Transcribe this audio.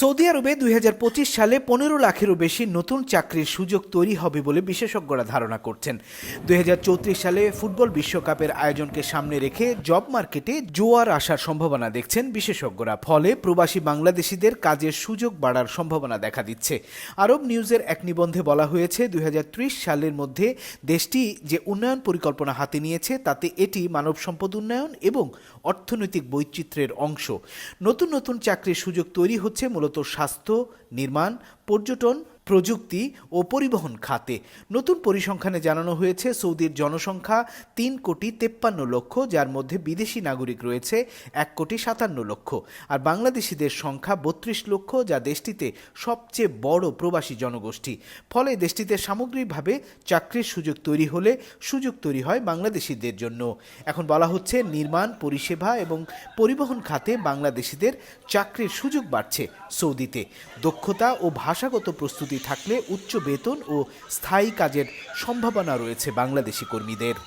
Saudi আরবে ২০২৫ সালে ১৫ লাখেরও বেশি নতুন চাকরির সুযোগ তৈরি হবে বলে বিশেষজ্ঞরা ধারণা করছেন। ২০৩৪ সালে ফুটবল বিশ্বকাপের আয়োজনকে সামনে রেখে জব মার্কেটে জোয়ার আসার সম্ভাবনা দেখছেন বিশেষজ্ঞরা। ফলে প্রবাসী বাংলাদেশিদের কাজের সুযোগ বাড়ার সম্ভাবনা দেখা দিচ্ছে। আরব নিউজের এক নিবন্ধে বলা হয়েছে, ২০৩০ সালের মধ্যে দেশটি যে উন্নয়ন পরিকল্পনা হাতে নিয়েছে তাতে এটি মানব সম্পদ উন্নয়ন এবং অর্থনৈতিক বৈচিত্র্যের অংশ। নতুন নতুন চাকরির সুযোগ তৈরি হচ্ছে মূলত স্বাস্থ্য, নির্মাণ, পর্যটন, প্রযুক্তি ও পরিবহন খাতে। নতুন পরিসংখ্যানে জানানো হয়েছে, সৌদির জনসংখ্যা ৩,৫৩,০০,০০০, যার মধ্যে বিদেশি নাগরিক রয়েছে ১,৫৭,০০,০০০ আর বাংলাদেশিদের সংখ্যা ৩২ লক্ষ, যা দেশটিতে সবচেয়ে বড় প্রবাসী জনগোষ্ঠী। ফলে দেশটিতে সামগ্রিকভাবে চাকরির সুযোগ তৈরি হলে সুযোগ তৈরি হয় বাংলাদেশিদের জন্য। এখন বলা হচ্ছে, নির্মাণ, পরিষেবা এবং পরিবহন খাতে বাংলাদেশিদের চাকরির সুযোগ বাড়ছে। সৌদিতে দক্ষতা ও ভাষাগত প্রস্তুতি থাকলে উচ্চ বেতন ও স্থায়ী কাজের সম্ভাবনা রয়েছে বাংলাদেশি কর্মীদের।